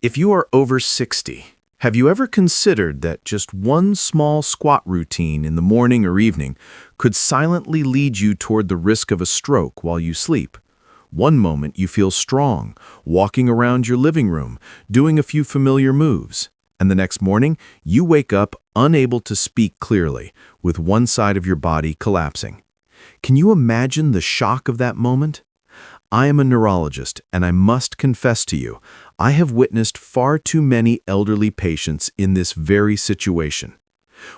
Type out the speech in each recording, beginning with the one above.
If you are over 60, have you ever considered that just one small squat routine in the morning or evening could silently lead you toward the risk of a stroke while you sleep? One moment you feel strong, walking around your living room, doing a few familiar moves, and the next morning you wake up unable to speak clearly, with one side of your body collapsing. Can you imagine the shock of that moment? I am a neurologist, and I must confess to you, I have witnessed far too many elderly patients in this very situation.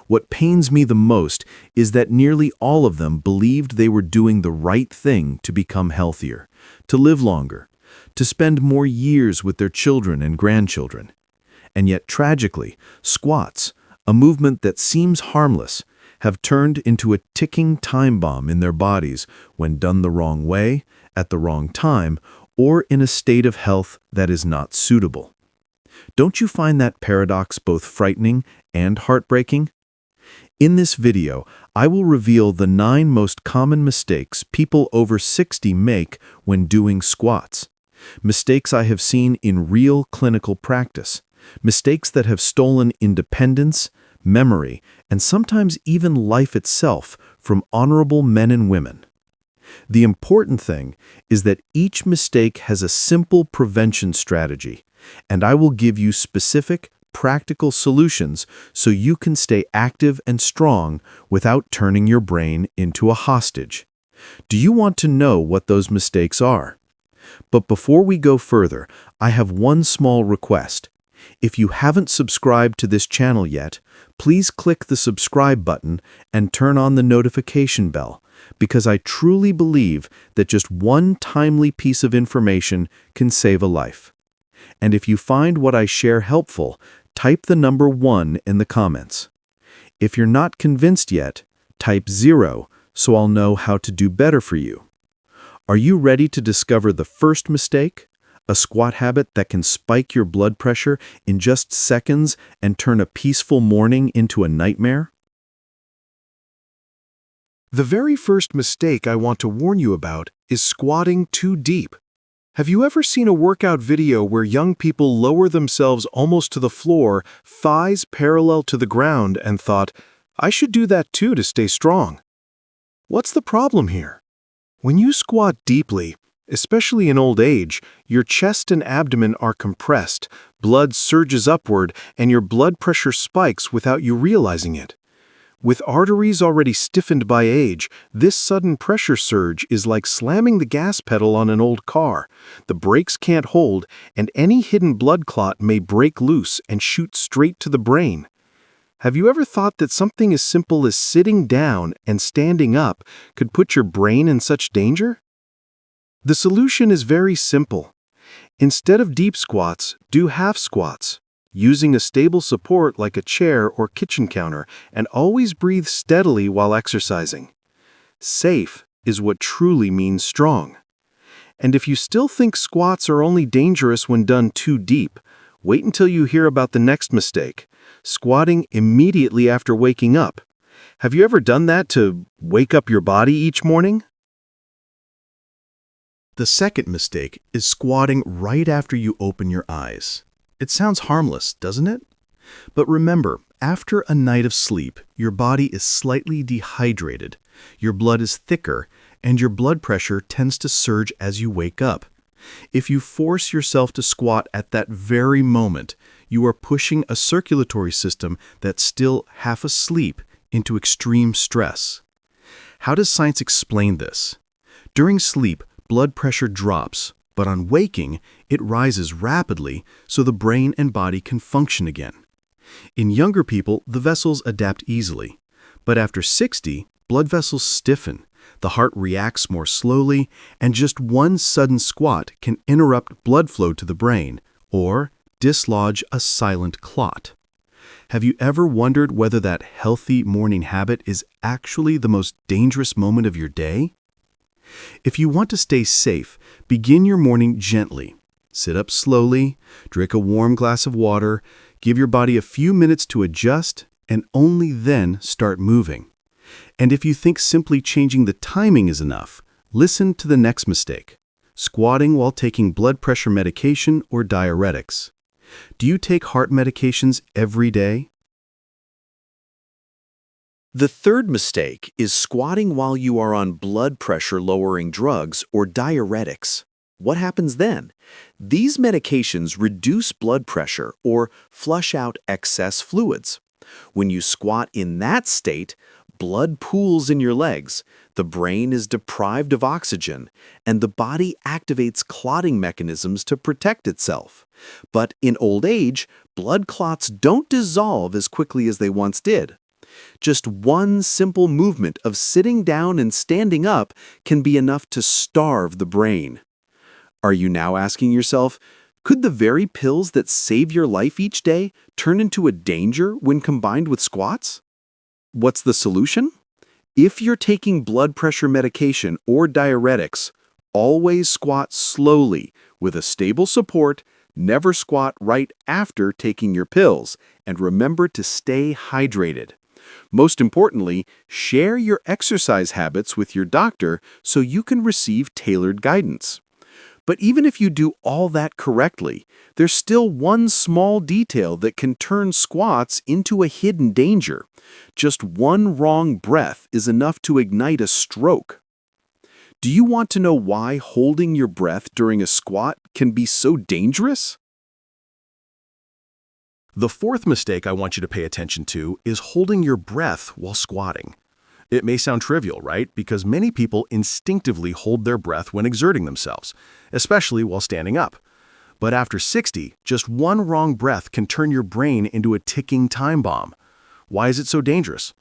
What pains me the most is that nearly all of them believed they were doing the right thing to become healthier, to live longer, to spend more years with their children and grandchildren. And yet, tragically, squats, a movement that seems harmless, have turned into a ticking time bomb in their bodies when done the wrong way, at the wrong time, or in a state of health that is not suitable. Don't you find that paradox both frightening and heartbreaking? In this video, I will reveal the 9 most common mistakes people over 60 make when doing squats. Mistakes I have seen in real clinical practice. Mistakes that have stolen independence, memory, and sometimes even life itself from honorable men and women. The important thing is that each mistake has a simple prevention strategy, and I will give you specific, practical solutions so you can stay active and strong without turning your brain into a hostage. Do you want to know what those mistakes are? But before we go further, I have one small request. If you haven't subscribed to this channel yet, please click the subscribe button and turn on the notification bell, because I truly believe that just one timely piece of information can save a life. And if you find what I share helpful, type the number 1 in the comments. If you're not convinced yet, type 0 so I'll know how to do better for you. Are you ready to discover the first mistake? A squat habit that can spike your blood pressure in just seconds and turn a peaceful morning into a nightmare? The very first mistake I want to warn you about is squatting too deep. Have you ever seen a workout video where young people lower themselves almost to the floor, thighs parallel to the ground, and thought, I should do that too to stay strong? What's the problem here? When you squat deeply, especially in old age, your chest and abdomen are compressed, blood surges upward, and your blood pressure spikes without you realizing it. With arteries already stiffened by age, this sudden pressure surge is like slamming the gas pedal on an old car. The brakes can't hold, and any hidden blood clot may break loose and shoot straight to the brain. Have you ever thought that something as simple as sitting down and standing up could put your brain in such danger? The solution is very simple. Instead of deep squats, do half squats, using a stable support like a chair or kitchen counter, and always breathe steadily while exercising. Safe is what truly means strong. And if you still think squats are only dangerous when done too deep, wait until you hear about the next mistake, squatting immediately after waking up. Have you ever done that to wake up your body each morning? The second mistake is squatting right after you open your eyes. It sounds harmless, doesn't it? But remember, after a night of sleep, your body is slightly dehydrated, your blood is thicker, and your blood pressure tends to surge as you wake up. If you force yourself to squat at that very moment, you are pushing a circulatory system that's still half asleep into extreme stress. How does science explain this? During sleep, blood pressure drops, but on waking, it rises rapidly so the brain and body can function again. In younger people, the vessels adapt easily, but after 60, blood vessels stiffen, the heart reacts more slowly, and just one sudden squat can interrupt blood flow to the brain, or dislodge a silent clot. Have you ever wondered whether that healthy morning habit is actually the most dangerous moment of your day? If you want to stay safe, begin your morning gently. Sit up slowly, drink a warm glass of water, give your body a few minutes to adjust, and only then start moving. And if you think simply changing the timing is enough, listen to the next mistake, squatting while taking blood pressure medication or diuretics. Do you take heart medications every day? The third mistake is squatting while you are on blood pressure lowering drugs or diuretics. What happens then? These medications reduce blood pressure or flush out excess fluids. When you squat in that state, blood pools in your legs, the brain is deprived of oxygen, and the body activates clotting mechanisms to protect itself. But in old age, blood clots don't dissolve as quickly as they once did. Just one simple movement of sitting down and standing up can be enough to starve the brain. Are you now asking yourself, could the very pills that save your life each day turn into a danger when combined with squats? What's the solution? If you're taking blood pressure medication or diuretics, always squat slowly with a stable support, never squat right after taking your pills, and remember to stay hydrated. Most importantly, share your exercise habits with your doctor so you can receive tailored guidance. But even if you do all that correctly, there's still one small detail that can turn squats into a hidden danger. Just one wrong breath is enough to ignite a stroke. Do you want to know why holding your breath during a squat can be so dangerous? The fourth mistake I want you to pay attention to is holding your breath while squatting. It may sound trivial, right? Because many people instinctively hold their breath when exerting themselves, especially while standing up. But after 60, just one wrong breath can turn your brain into a ticking time bomb. Why is it so dangerous?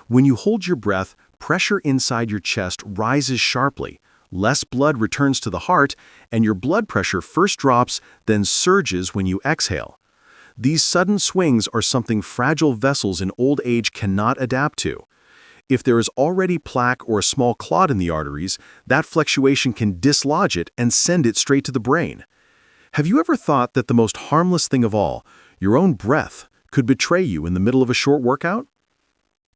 When you hold your breath, pressure inside your chest rises sharply, less blood returns to the heart, and your blood pressure first drops, then surges when you exhale. These sudden swings are something fragile vessels in old age cannot adapt to. If there is already plaque or a small clot in the arteries, that fluctuation can dislodge it and send it straight to the brain. Have you ever thought that the most harmless thing of all, your own breath, could betray you in the middle of a short workout?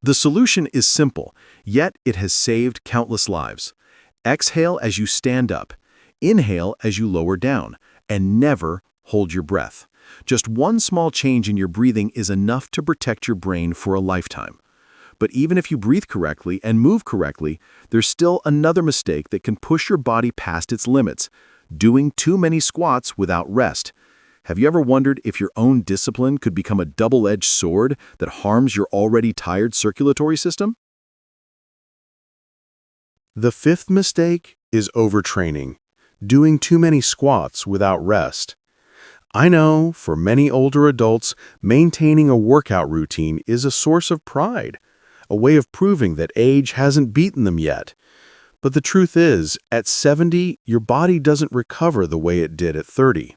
The solution is simple, yet it has saved countless lives. Exhale as you stand up, inhale as you lower down, and never hold your breath. Just one small change in your breathing is enough to protect your brain for a lifetime. But even if you breathe correctly and move correctly, there's still another mistake that can push your body past its limits: doing too many squats without rest. Have you ever wondered if your own discipline could become a double-edged sword that harms your already tired circulatory system? The fifth mistake is overtraining, doing too many squats without rest. I know, for many older adults, maintaining a workout routine is a source of pride, a way of proving that age hasn't beaten them yet. But the truth is, at 70, your body doesn't recover the way it did at 30.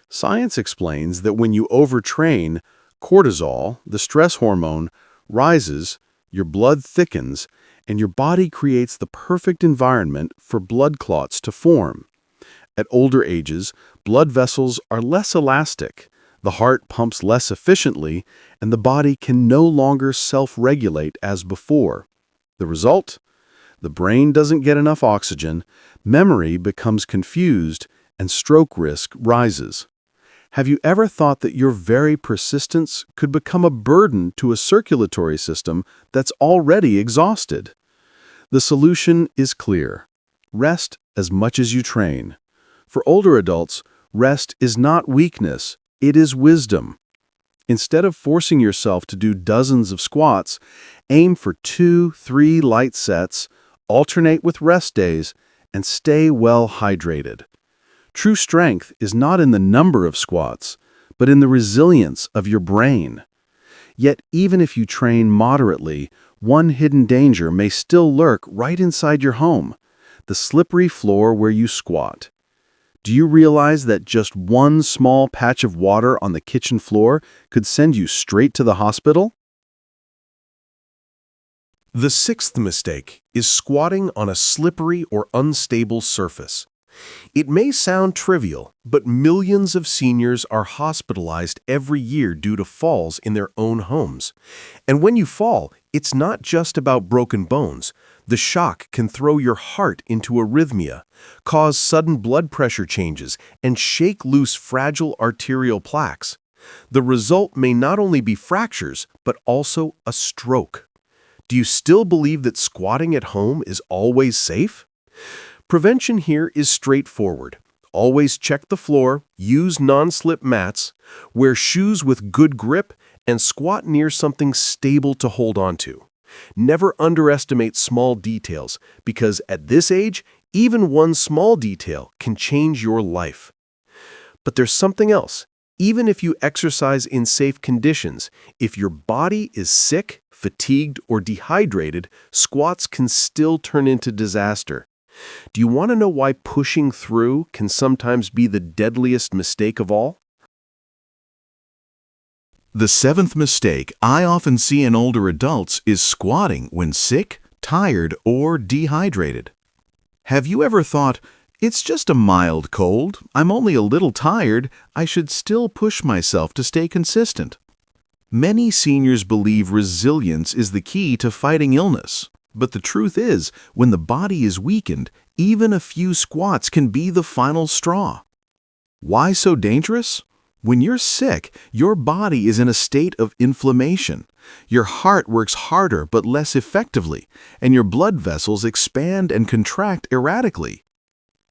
Science explains that when you overtrain, cortisol, the stress hormone, rises, your blood thickens, and your body creates the perfect environment for blood clots to form. At older ages, blood vessels are less elastic, the heart pumps less efficiently, and the body can no longer self-regulate as before. The result? The brain doesn't get enough oxygen, memory becomes confused, and stroke risk rises. Have you ever thought that your very persistence could become a burden to a circulatory system that's already exhausted? The solution is clear. Rest as much as you train. For older adults, rest is not weakness, it is wisdom. Instead of forcing yourself to do dozens of squats, aim for 2-3 light sets, alternate with rest days, and stay well hydrated. True strength is not in the number of squats, but in the resilience of your brain. Yet even if you train moderately, one hidden danger may still lurk right inside your home: the slippery floor where you squat. Do you realize that just one small patch of water on the kitchen floor could send you straight to the hospital? The sixth mistake is squatting on a slippery or unstable surface. It may sound trivial, but millions of seniors are hospitalized every year due to falls in their own homes. And when you fall, it's not just about broken bones. The shock can throw your heart into arrhythmia, cause sudden blood pressure changes, and shake loose fragile arterial plaques. The result may not only be fractures, but also a stroke. Do you still believe that squatting at home is always safe? Prevention here is straightforward. Always check the floor, use non-slip mats, wear shoes with good grip, and squat near something stable to hold onto. Never underestimate small details, because at this age, even one small detail can change your life. But there's something else. Even if you exercise in safe conditions, if your body is sick, fatigued, or dehydrated, squats can still turn into disaster. Do you want to know why pushing through can sometimes be the deadliest mistake of all? The seventh mistake I often see in older adults is squatting when sick, tired, or dehydrated. Have you ever thought, it's just a mild cold, I'm only a little tired, I should still push myself to stay consistent? Many seniors believe resilience is the key to fighting illness. But the truth is, when the body is weakened, even a few squats can be the final straw. Why so dangerous? When you're sick, your body is in a state of inflammation. Your heart works harder but less effectively, and your blood vessels expand and contract erratically.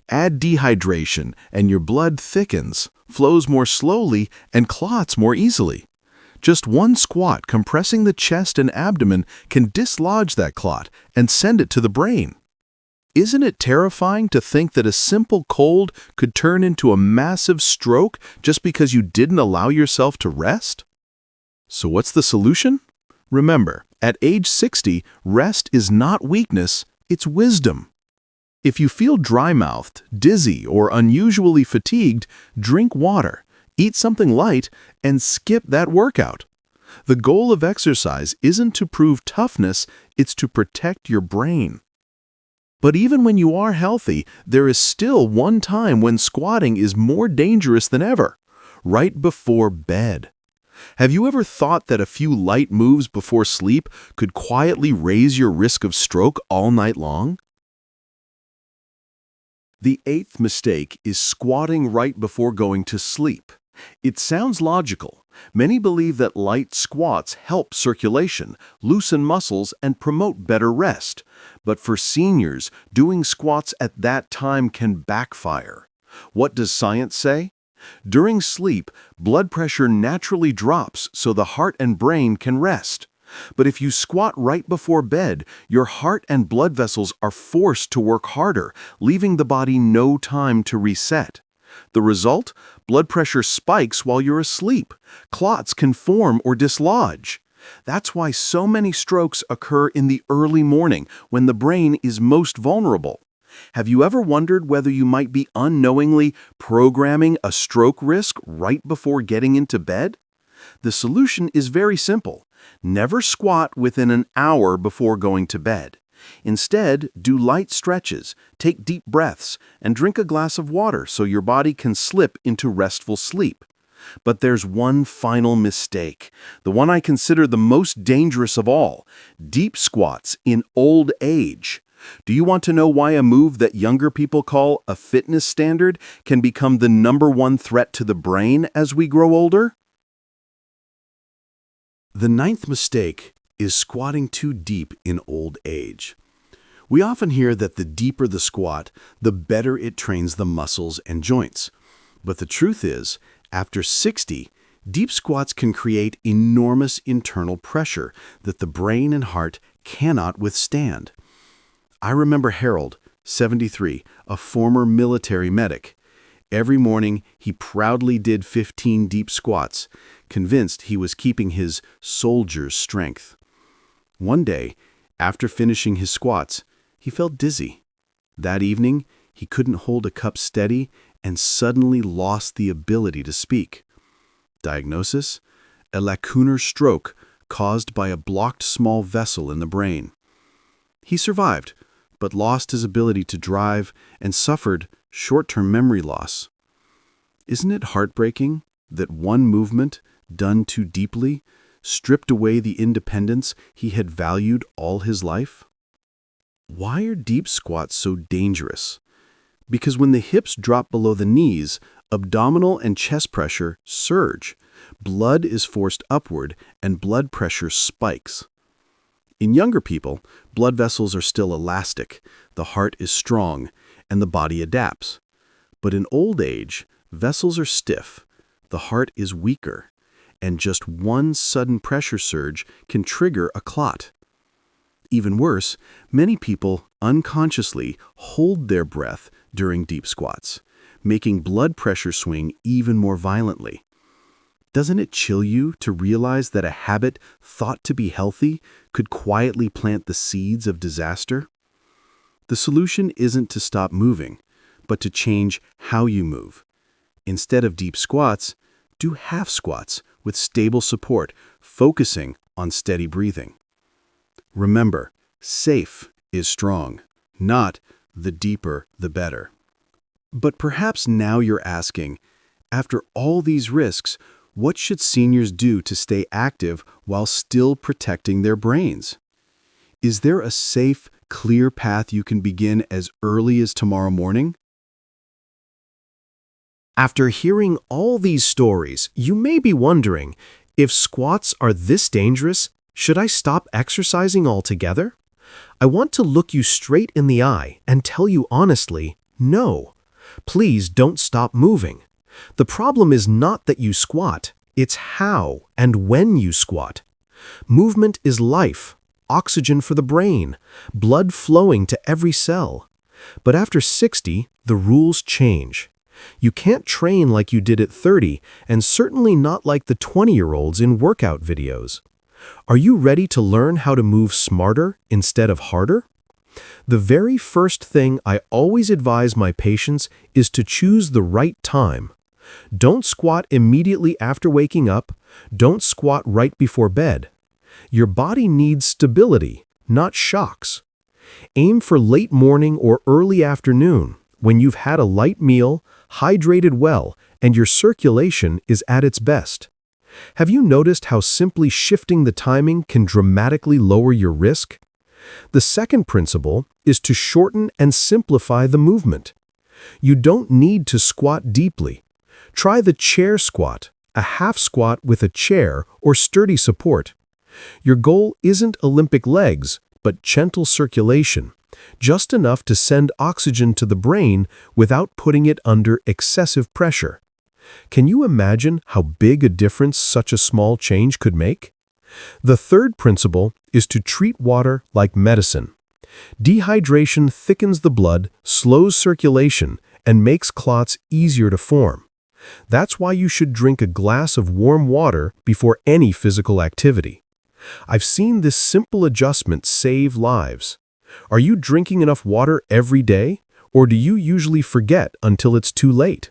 Add dehydration, and your blood thickens, flows more slowly, and clots more easily. Just one squat compressing the chest and abdomen can dislodge that clot and send it to the brain. Isn't it terrifying to think that a simple cold could turn into a massive stroke just because you didn't allow yourself to rest? So what's the solution? Remember, at age 60, rest is not weakness, it's wisdom. If you feel dry-mouthed, dizzy, or unusually fatigued, drink water, eat something light, and skip that workout. The goal of exercise isn't to prove toughness, it's to protect your brain. But even when you are healthy, there is still one time when squatting is more dangerous than ever, right before bed. Have you ever thought that a few light moves before sleep could quietly raise your risk of stroke all night long? The eighth mistake is squatting right before going to sleep. It sounds logical. Many believe that light squats help circulation, loosen muscles, and promote better rest. But for seniors, doing squats at that time can backfire. What does science say? During sleep, blood pressure naturally drops so the heart and brain can rest. But if you squat right before bed, your heart and blood vessels are forced to work harder, leaving the body no time to reset. The result? Blood pressure spikes while you're asleep. Clots can form or dislodge. That's why so many strokes occur in the early morning, when the brain is most vulnerable. Have you ever wondered whether you might be unknowingly programming a stroke risk right before getting into bed? The solution is very simple. Never squat within an hour before going to bed. Instead, do light stretches, take deep breaths, and drink a glass of water so your body can slip into restful sleep. But there's one final mistake, the one I consider the most dangerous of all: deep squats in old age. Do you want to know why a move that younger people call a fitness standard can become the #1 threat to the brain as we grow older? The ninth mistake is squatting too deep in old age. We often hear that the deeper the squat, the better it trains the muscles and joints. But the truth is, after 60, deep squats can create enormous internal pressure that the brain and heart cannot withstand. I remember Harold, 73, a former military medic. Every morning, he proudly did 15 deep squats, convinced he was keeping his soldier's strength. One day, after finishing his squats, he felt dizzy. That evening, he couldn't hold a cup steady and suddenly lost the ability to speak. Diagnosis? A lacunar stroke caused by a blocked small vessel in the brain. He survived, but lost his ability to drive and suffered short-term memory loss. Isn't it heartbreaking that one movement, done too deeply, stripped away the independence he had valued all his life? Why are deep squats so dangerous? Because when the hips drop below the knees, abdominal and chest pressure surge. Blood is forced upward and blood pressure spikes. In younger people, blood vessels are still elastic, the heart is strong, and the body adapts. But in old age, vessels are stiff, the heart is weaker, and just one sudden pressure surge can trigger a clot. Even worse, many people unconsciously hold their breath during deep squats, making blood pressure swing even more violently. Doesn't it chill you to realize that a habit thought to be healthy could quietly plant the seeds of disaster? The solution isn't to stop moving, but to change how you move. Instead of deep squats, do half squats with stable support, focusing on steady breathing. Remember, safe is strong, not the deeper the better. But perhaps now you're asking, after all these risks, what should seniors do to stay active while still protecting their brains? Is there a safe, clear path you can begin as early as tomorrow morning? After hearing all these stories, you may be wondering, if squats are this dangerous, should I stop exercising altogether? I want to look you straight in the eye and tell you honestly, no. Please don't stop moving. The problem is not that you squat, it's how and when you squat. Movement is life, oxygen for the brain, blood flowing to every cell. But after 60, the rules change. You can't train like you did at 30, and certainly not like the 20-year-olds in workout videos. Are you ready to learn how to move smarter instead of harder? The very first thing I always advise my patients is to choose the right time. Don't squat immediately after waking up. Don't squat right before bed. Your body needs stability, not shocks. Aim for late morning or early afternoon, when you've had a light meal, hydrated well, and your circulation is at its best. Have you noticed how simply shifting the timing can dramatically lower your risk? The second principle is to shorten and simplify the movement. You don't need to squat deeply. Try the chair squat, a half squat with a chair or sturdy support. Your goal isn't Olympic legs, but gentle circulation, just enough to send oxygen to the brain without putting it under excessive pressure. Can you imagine how big a difference such a small change could make? The third principle is to treat water like medicine. Dehydration thickens the blood, slows circulation, and makes clots easier to form. That's why you should drink a glass of warm water before any physical activity. I've seen this simple adjustment save lives. Are you drinking enough water every day, or do you usually forget until it's too late?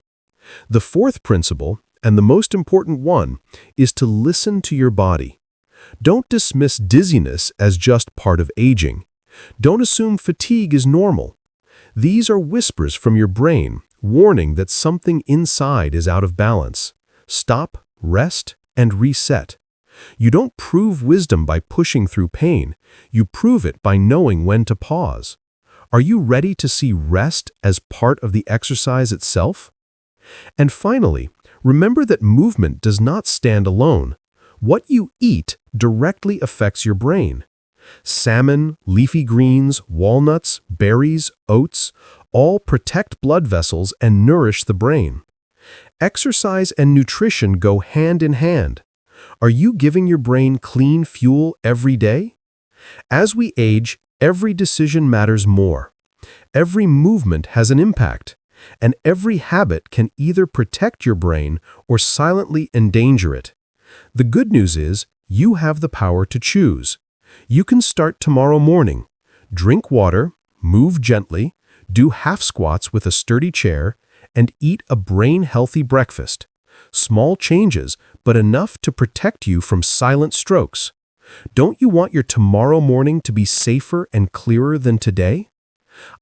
The fourth principle, and the most important one, is to listen to your body. Don't dismiss dizziness as just part of aging. Don't assume fatigue is normal. These are whispers from your brain, warning that something inside is out of balance. Stop, rest, and reset. You don't prove wisdom by pushing through pain. You prove it by knowing when to pause. Are you ready to see rest as part of the exercise itself? And finally, remember that movement does not stand alone. What you eat directly affects your brain. Salmon, leafy greens, walnuts, berries, oats, all protect blood vessels and nourish the brain. Exercise and nutrition go hand in hand. Are you giving your brain clean fuel every day? As we age, every decision matters more. Every movement has an impact, and every habit can either protect your brain or silently endanger it. The good news is, you have the power to choose. You can start tomorrow morning. Drink water, move gently, do half squats with a sturdy chair, and eat a brain-healthy breakfast. Small changes, but enough to protect you from silent strokes. Don't you want your tomorrow morning to be safer and clearer than today?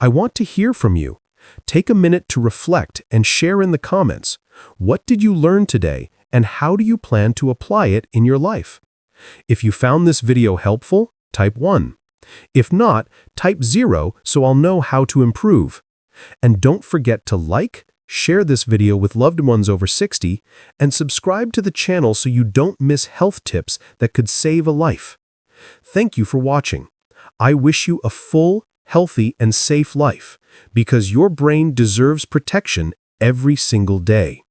I want to hear from you. Take a minute to reflect and share in the comments. What did you learn today, and how do you plan to apply it in your life? If you found this video helpful, type 1. If not, type 0 so I'll know how to improve. And don't forget to like, share this video with loved ones over 60, and subscribe to the channel so you don't miss health tips that could save a life. Thank you for watching. I wish you a full, healthy, and safe life, because your brain deserves protection every single day.